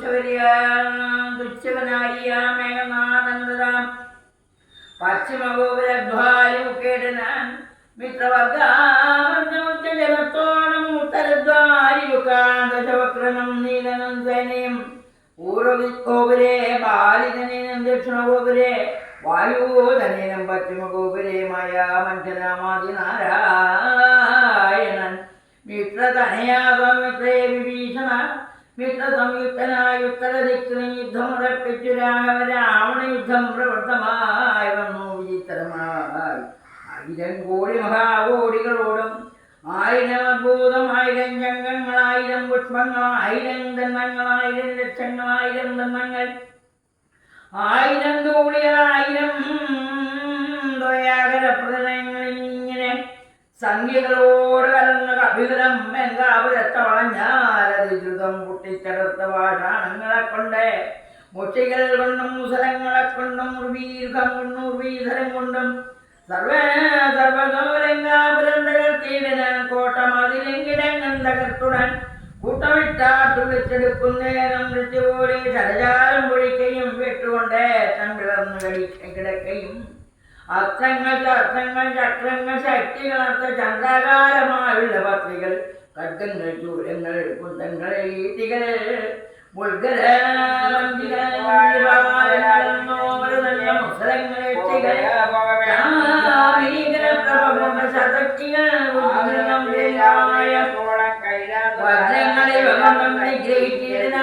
തുച്ഛവനാരിയാമേഘനാനന്ദതാം പശ്ചിമഗോപുരദ്വാരമുക്കേടനാൻ മിത്രവർഗാമർജമുറ്റജലത്തോണം ഉത്തരദ്വാരിയുകാന്തശവക്രണം നീലനം സേനയും പൂർവഗോപുരേ ബാലിതനേനം ദക്ഷിണഗോപുരേ വായുധനേനം പശ്ചിമഗോപുരേ മായാമഞ്ജനാമാദിനാരായണൻ മിത്രതനയാമിത്രേ വിഭീഷണ മിത്രസംയുക്തനായുത്തരദിക്കിന് യുദ്ധമുറപ്പിച്ചു രാവണ യുദ്ധം പ്രവൃത്തമായി വന്നു വിചിത്രമായി 1000 കോടി മഹാകോടികളോടും 1000 അത്ഭുതം 1000 ജംഗങ്ങൾ 1000 പുഷ്പങ്ങൾ 1000 ദണ്ണങ്ങൾ 1000 ലക്ഷങ്ങൾ 1000 ദണ്ണങ്ങൾ 1000 തൂളികൾ 1000 ദ്വയാകരപ്രദങ്ങളിൽ ഇങ്ങനെ സംഖ്യകളോട് കലർന്ന കപിലം വെങ്കാപുരത്തെ വളഞ്ഞാലതിദ്രുതം പൊട്ടിച്ചെടുത്ത പാഷാണങ്ങളെ കൊണ്ട് മുഷികൾ കൊണ്ടും മുസലങ്ങളെ കൊണ്ടും ഉർവീർഖം കൊണ്ടും ഉർവീധരം കൊണ്ടും സർവസൗരംഗാപുരം തകർത്തിയിടന കോട്ടമതിലെങ്കിടങ്ങൻ തകർത്തുടൻ കൂട്ടമിട്ടാട്ടു വെച്ചെടുക്കുന്നേരം മൃത്യുപോലെ ശരജാലം പൊഴിക്കയും വിട്ടുകൊണ്ട് തമ്പിളർന്നു കിടക്കയും അസ്ത്രങ്ങൾ ചക്രങ്ങൾ ശക്തികളർത്ത ചന്ദ്രാകാരമായുള്ള പത്രികൾ ഖഡ്ഗങ്ങൾ ചൂരങ്ങൾ കുന്തങ്ങൾ ഈട്ടികൾ വജ്രങ്ങളെ നിഗ്രഹിച്ചിരുന്ന